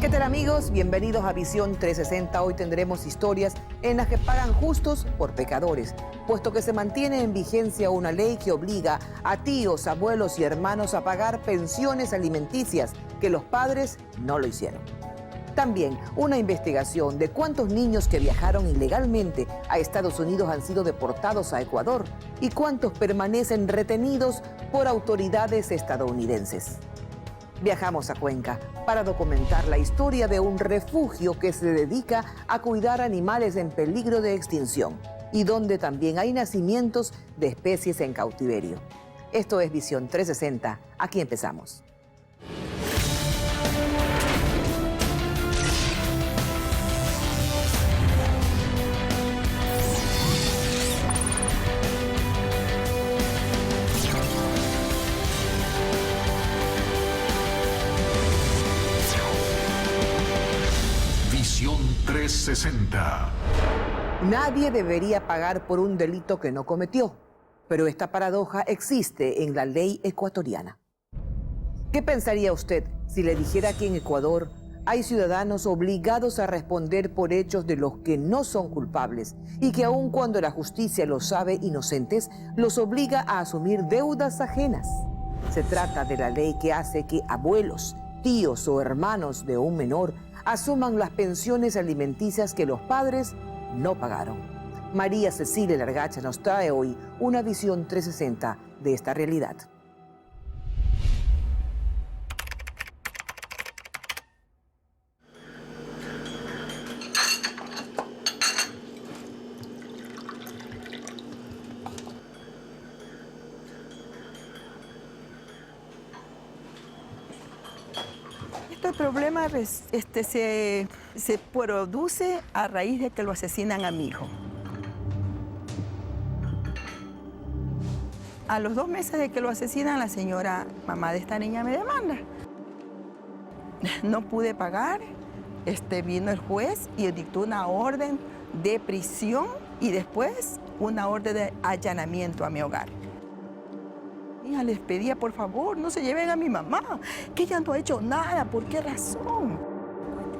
¿Qué tal, amigos? Bienvenidos a Visión 360. Hoy tendremos historias en las que pagan justos por pecadores, puesto que se mantiene en vigencia una ley que obliga a tíos, abuelos y hermanos a pagar pensiones alimenticias que los padres no lo hicieron. También una investigación de cuántos niños que viajaron ilegalmente a Estados Unidos han sido deportados a Ecuador y cuántos permanecen retenidos por autoridades estadounidenses. Viajamos a Cuenca para documentar la historia de un refugio que se dedica a cuidar animales en peligro de extinción y donde también hay nacimientos de especies en cautiverio. Esto es Visión 360. Aquí empezamos. Visión 360. Nadie debería pagar por un delito que no cometió, pero esta paradoja existe en la ley ecuatoriana. ¿Qué pensaría usted si le dijera que en Ecuador hay ciudadanos obligados a responder por hechos de los que no son culpables y que aun cuando la justicia los sabe inocentes, los obliga a asumir deudas ajenas? Se trata de la ley que hace que abuelos, tíos o hermanos de un menor asuman las pensiones alimenticias que los padres no pagaron. María Cecilia Largacha nos trae hoy una visión 360 de esta realidad. El problema se produce a raíz de que lo asesinan a mi hijo. A los 2 meses de que lo asesinan, la señora mamá de esta niña me demanda. No pude pagar, vino el juez y dictó una orden de prisión y después una orden de allanamiento a mi hogar. Les pedía, por favor, no se lleven a mi mamá, que ella no ha hecho nada. ¿Por qué razón?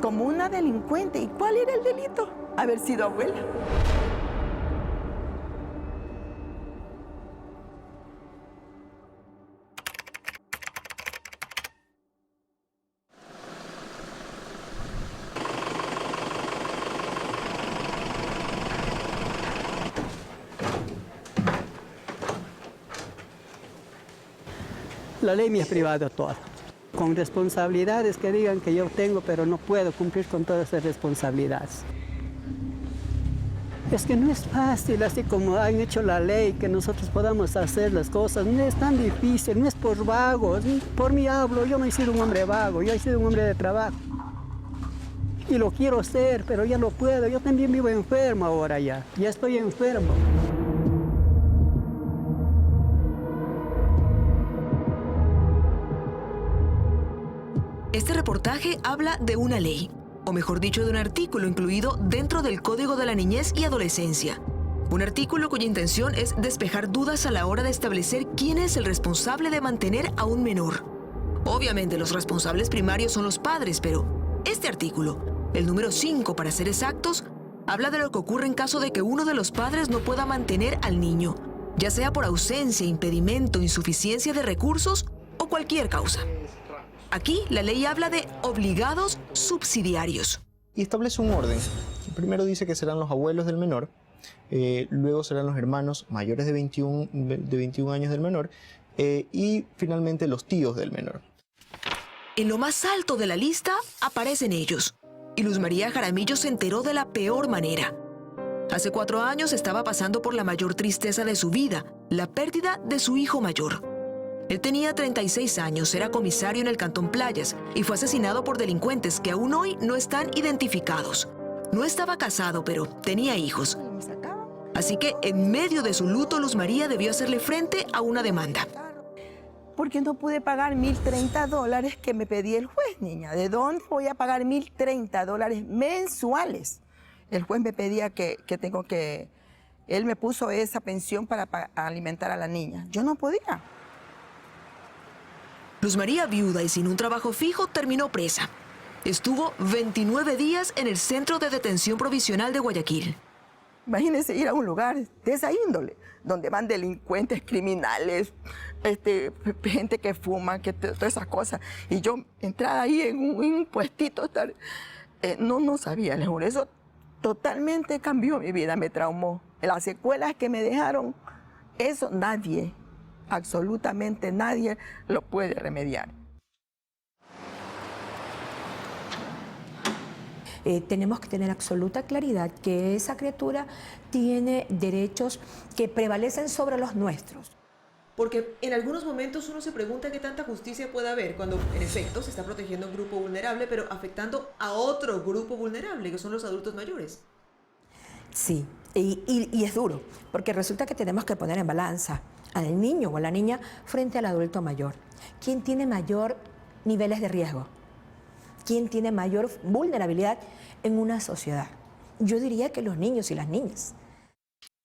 Como una delincuente. ¿Y cuál era el delito? Haber sido abuela. La ley me ha privado todo, con responsabilidades que digan que yo tengo, pero no puedo cumplir con todas esas responsabilidades. Es que no es fácil, así como han hecho la ley, que nosotros podamos hacer las cosas. No es tan difícil, no es por vagos. Por mí hablo, yo no he sido un hombre vago, yo he sido un hombre de trabajo. Y lo quiero ser, pero ya no puedo. Yo también vivo enfermo ahora ya estoy enfermo. Este reportaje habla de una ley, o mejor dicho, de un artículo incluido dentro del Código de la Niñez y Adolescencia. Un artículo cuya intención es despejar dudas a la hora de establecer quién es el responsable de mantener a un menor. Obviamente los responsables primarios son los padres, pero este artículo, el número 5 para ser exactos, habla de lo que ocurre en caso de que uno de los padres no pueda mantener al niño, ya sea por ausencia, impedimento, insuficiencia de recursos o cualquier causa. Aquí la ley habla de obligados subsidiarios. Y establece un orden. Primero dice que serán los abuelos del menor, luego serán los hermanos mayores de 21 años del menor y finalmente los tíos del menor. En lo más alto de la lista aparecen ellos. Y Luz María Jaramillo se enteró de la peor manera. Hace 4 años estaba pasando por la mayor tristeza de su vida, la pérdida de su hijo mayor. Él tenía 36 años, era comisario en el Cantón Playas y fue asesinado por delincuentes que aún hoy no están identificados. No estaba casado, pero tenía hijos. Así que en medio de su luto, Luz María debió hacerle frente a una demanda. Porque no pude pagar $1,030 que me pedía el juez, niña. ¿De dónde voy a pagar $1,030 mensuales? El juez me pedía que él me puso esa pensión para alimentar a la niña. Yo no podía. Luz María, viuda y sin un trabajo fijo, terminó presa. Estuvo 29 días en el Centro de Detención Provisional de Guayaquil. Imagínense ir a un lugar de esa índole, donde van delincuentes, criminales, gente que fuma, todas esas cosas. Y yo entrar ahí en un puestito, no sabía, les juro, eso totalmente cambió mi vida, me traumó. Las secuelas que me dejaron, eso nadie, absolutamente nadie lo puede remediar. Tenemos que tener absoluta claridad que esa criatura tiene derechos que prevalecen sobre los nuestros. Porque en algunos momentos uno se pregunta qué tanta justicia puede haber cuando en efecto se está protegiendo a un grupo vulnerable, pero afectando a otro grupo vulnerable, que son los adultos mayores. Sí, y es duro, porque resulta que tenemos que poner en balanza al niño o a la niña frente al adulto mayor. ¿Quién tiene mayor niveles de riesgo? ¿Quién tiene mayor vulnerabilidad en una sociedad? Yo diría que los niños y las niñas.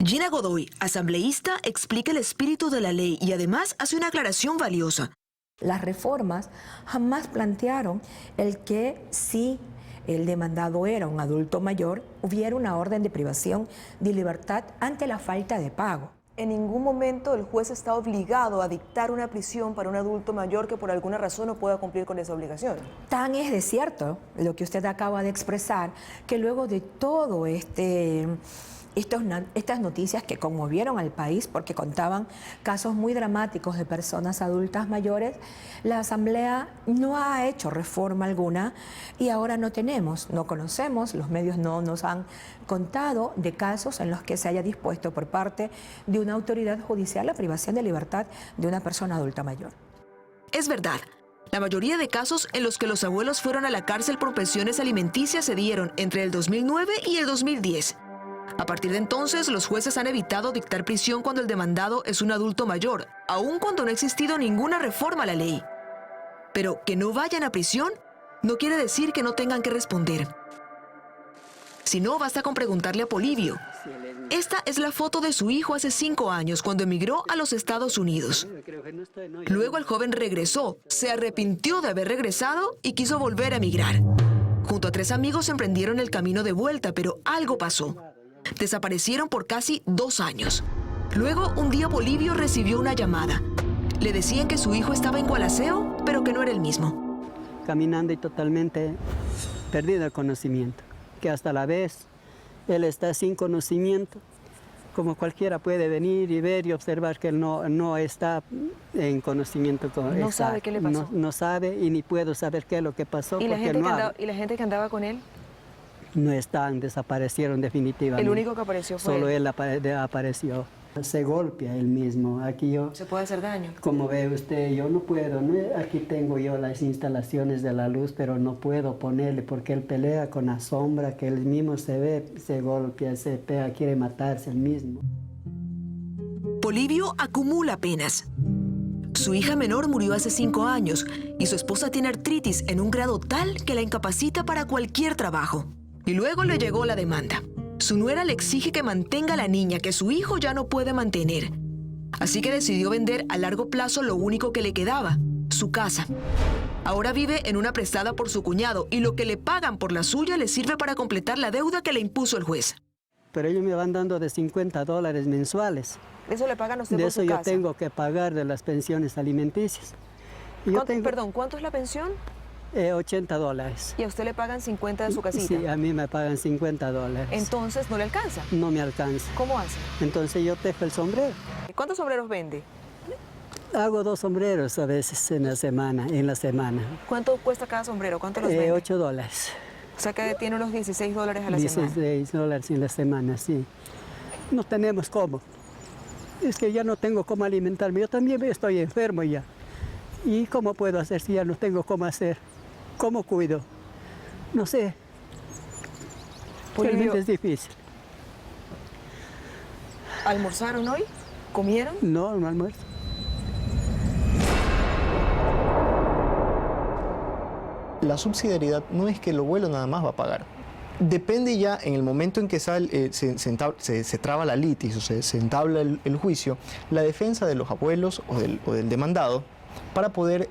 Gina Godoy, asambleísta, explica el espíritu de la ley y además hace una aclaración valiosa. Las reformas jamás plantearon el que si el demandado era un adulto mayor, hubiera una orden de privación de libertad ante la falta de pago. En ningún momento el juez está obligado a dictar una prisión para un adulto mayor que por alguna razón no pueda cumplir con esa obligación. Tan es de cierto lo que usted acaba de expresar, que luego de todo estas noticias que conmovieron al país porque contaban casos muy dramáticos de personas adultas mayores, la Asamblea no ha hecho reforma alguna y ahora no conocemos, los medios no nos han contado de casos en los que se haya dispuesto por parte de una autoridad judicial la privación de libertad de una persona adulta mayor. Es verdad, la mayoría de casos en los que los abuelos fueron a la cárcel por pensiones alimenticias se dieron entre el 2009 y el 2010. A partir de entonces, los jueces han evitado dictar prisión cuando el demandado es un adulto mayor, aun cuando no ha existido ninguna reforma a la ley. Pero que no vayan a prisión no quiere decir que no tengan que responder. Si no, basta con preguntarle a Polibio. Esta es la foto de su hijo hace 5 años, cuando emigró a los Estados Unidos. Luego el joven regresó, se arrepintió de haber regresado y quiso volver a emigrar. Junto a 3 amigos emprendieron el camino de vuelta, pero algo pasó. Desaparecieron por casi 2 años. Luego, un día Polibio recibió una llamada. Le decían que su hijo estaba en Gualaceo, pero que no era el mismo. Caminando y totalmente perdido el conocimiento, que hasta la vez él está sin conocimiento, como cualquiera puede venir y ver y observar que él no está en conocimiento. No sabe qué le pasó. No sabe y ni puedo saber qué es lo que pasó. ¿Y la gente que andaba con él? No están, desaparecieron definitivamente. ¿El único que apareció fue Solo él? Él apareció. Se golpea él mismo. Aquí yo... ¿Se puede hacer daño? Como ve usted, yo no puedo. Aquí tengo yo las instalaciones de la luz, pero no puedo ponerle porque él pelea con la sombra, que él mismo se ve, se golpea, se pega, quiere matarse él mismo. Polibio acumula penas. Su hija menor murió hace 5 años y su esposa tiene artritis en un grado tal que la incapacita para cualquier trabajo. Y luego le llegó la demanda. Su nuera le exige que mantenga a la niña que su hijo ya no puede mantener. Así que decidió vender a largo plazo lo único que le quedaba, su casa. Ahora vive en una prestada por su cuñado y lo que le pagan por la suya le sirve para completar la deuda que le impuso el juez. Pero ellos me van dando de $50 mensuales. ¿Eso le pagan a usted de por eso su yo casa? tengo que pagar de las pensiones alimenticias. Perdón, ¿cuánto es la pensión? $80. ¿Y a usted le pagan 50 de su casita? Sí, a mí me pagan $50. Entonces, ¿no le alcanza? No me alcanza. ¿Cómo hace? Entonces yo tejo el sombrero. ¿Cuántos sombreros vende? Hago 2 sombreros a veces en la semana. ¿Cuánto cuesta cada sombrero? ¿Cuánto los vende? $8. O sea que tiene unos $16 a la semana. $16 en la semana, sí. No tenemos cómo. Es que ya no tengo cómo alimentarme. Yo también estoy enfermo ya. ¿Y cómo puedo hacer si ya no tengo cómo hacer? ¿Cómo cuido? No sé. Realmente es difícil. ¿Almorzaron hoy? ¿Comieron? No almuerzo. La subsidiariedad no es que el abuelo nada más va a pagar. Depende ya en el momento en que se traba la litis o se entabla el juicio, la defensa de los abuelos o del demandado para poder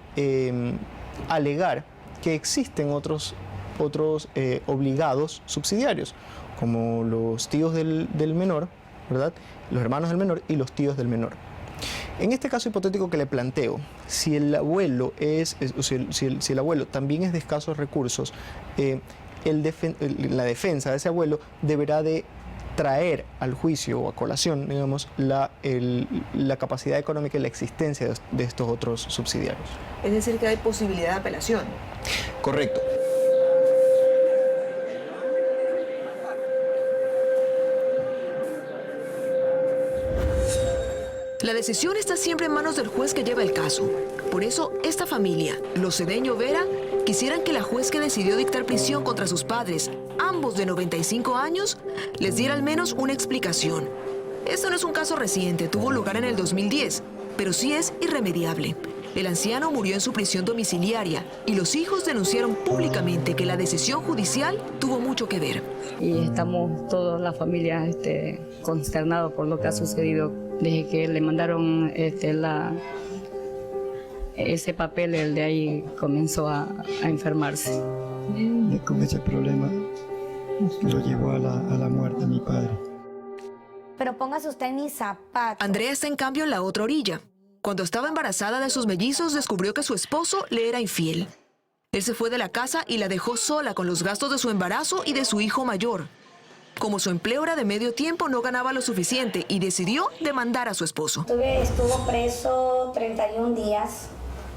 alegar que existen otros otros obligados subsidiarios, como los tíos del menor, ¿verdad? Los hermanos del menor y los tíos del menor. En este caso hipotético que le planteo, si el abuelo si el abuelo también es de escasos recursos, la defensa de ese abuelo deberá de traer al juicio o a colación, digamos, la capacidad económica y la existencia de estos otros subsidiarios. Es decir, que hay posibilidad de apelación. Correcto. La decisión está siempre en manos del juez que lleva el caso. Por eso, esta familia, los Cedeño Vera, quisieran que la juez que decidió dictar prisión contra sus padres, ambos de 95 años, les diera al menos una explicación. Esto no es un caso reciente, tuvo lugar en el 2010, pero sí es irremediable. El anciano murió en su prisión domiciliaria y los hijos denunciaron públicamente que la decisión judicial tuvo mucho que ver. Y estamos toda la familia consternados por lo que ha sucedido desde que le mandaron ese papel. El de ahí comenzó a enfermarse. Y con ese problema lo llevó a la muerte de mi padre. Pero póngase usted en mis zapatos. Andrea está en cambio en la otra orilla. Cuando estaba embarazada de sus mellizos, descubrió que su esposo le era infiel. Él se fue de la casa y la dejó sola con los gastos de su embarazo y de su hijo mayor. Como su empleo era de medio tiempo, no ganaba lo suficiente y decidió demandar a su esposo. Estuvo preso 31 días,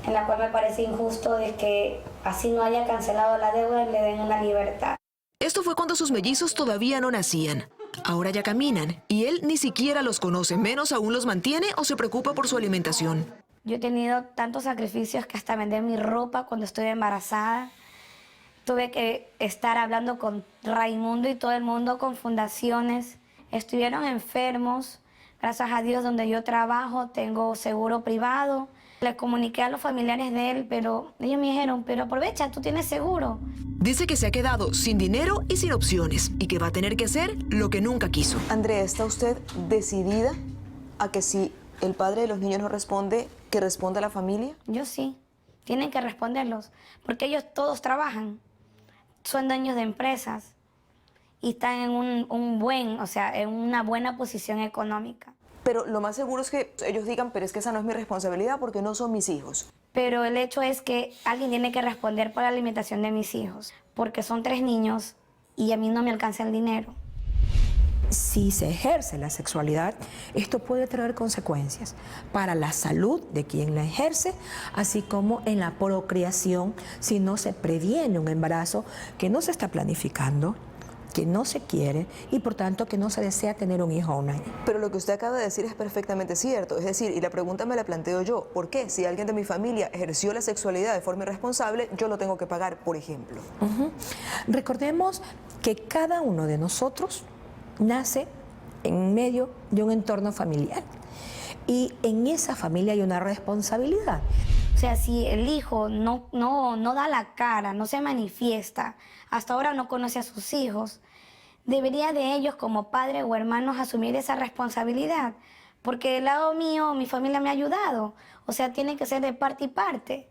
en la cual me parece injusto de que así no haya cancelado la deuda y le den una libertad. Esto fue cuando sus mellizos todavía no nacían. Ahora ya caminan y él ni siquiera los conoce, menos aún los mantiene o se preocupa por su alimentación. Yo he tenido tantos sacrificios que hasta vender mi ropa cuando estoy embarazada. Tuve que estar hablando con Raimundo y todo el mundo con fundaciones. Estuvieron enfermos. Gracias a Dios, donde yo trabajo, tengo seguro privado. Le comuniqué a los familiares de él, pero ellos me dijeron, pero aprovecha, tú tienes seguro. Dice que se ha quedado sin dinero y sin opciones y que va a tener que hacer lo que nunca quiso. Andrea, ¿está usted decidida a que si el padre de los niños no responde, que responda la familia? Yo sí. Tienen que responderlos, porque ellos todos trabajan. Son dueños de empresas y están en en una buena posición económica. Pero lo más seguro es que ellos digan, pero es que esa no es mi responsabilidad porque no son mis hijos. Pero el hecho es que alguien tiene que responder por la alimentación de mis hijos, porque son 3 niños y a mí no me alcanza el dinero. Si se ejerce la sexualidad, esto puede traer consecuencias para la salud de quien la ejerce, así como en la procreación si no se previene un embarazo que no se está planificando, que no se quiere y por tanto que no se desea tener un hijo o una hija. Pero lo que usted acaba de decir es perfectamente cierto. Es decir, y la pregunta me la planteo yo, ¿por qué si alguien de mi familia ejerció la sexualidad de forma irresponsable, yo lo tengo que pagar, por ejemplo? Recordemos que cada uno de nosotros nace en medio de un entorno familiar y en esa familia hay una responsabilidad. O sea, si el hijo no da la cara, no se manifiesta, hasta ahora no conoce a sus hijos, debería de ellos como padres o hermanos asumir esa responsabilidad, porque del lado mío mi familia me ha ayudado, o sea, tiene que ser de parte y parte.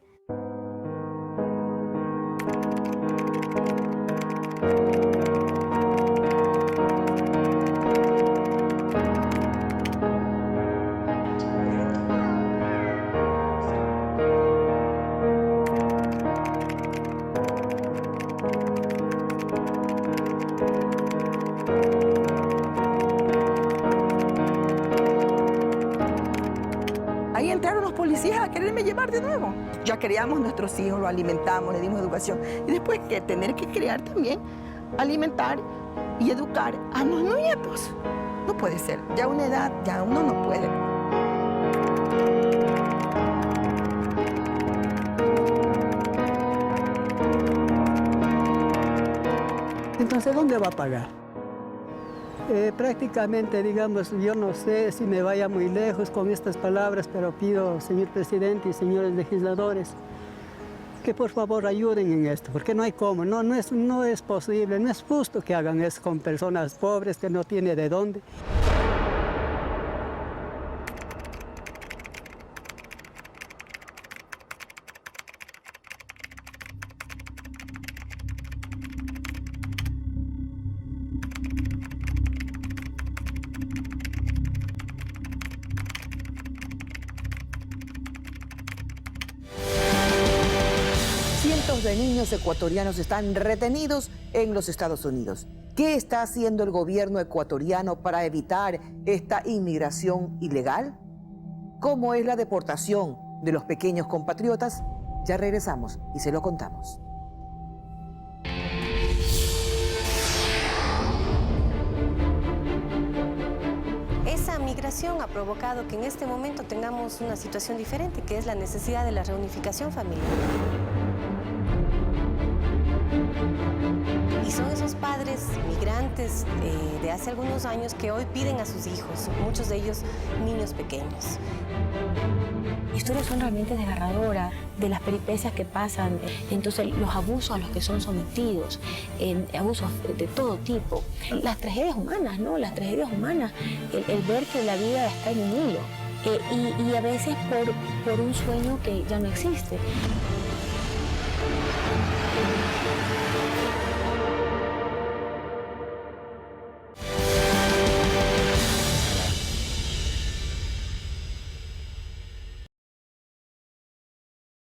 Ahí entraron los policías a quererme llevar de nuevo. Ya criamos nuestros hijos, los alimentamos, les dimos educación. Y después que tener que criar también, alimentar y educar a los nietos. No puede ser. Ya a una edad, ya uno no puede. Entonces, ¿dónde va a pagar? Prácticamente, digamos, yo no sé si me vaya muy lejos con estas palabras, pero pido, señor presidente y señores legisladores, que por favor ayuden en esto, porque no hay cómo, no es posible, no es justo que hagan eso con personas pobres que no tienen de dónde. Cientos de niños ecuatorianos están retenidos en los Estados Unidos. ¿Qué está haciendo el gobierno ecuatoriano para evitar esta inmigración ilegal? ¿Cómo es la deportación de los pequeños compatriotas? Ya regresamos y se lo contamos. Esa migración ha provocado que en este momento tengamos una situación diferente, que es la necesidad de la reunificación familiar. Y son esos padres migrantes de hace algunos años que hoy piden a sus hijos, muchos de ellos niños pequeños. Historias son realmente desgarradoras de las peripecias que pasan, entonces los abusos a los que son sometidos, abusos de todo tipo. Las tragedias humanas, ¿no? Las tragedias humanas, el ver que la vida está en un hilo y a veces por un sueño que ya no existe.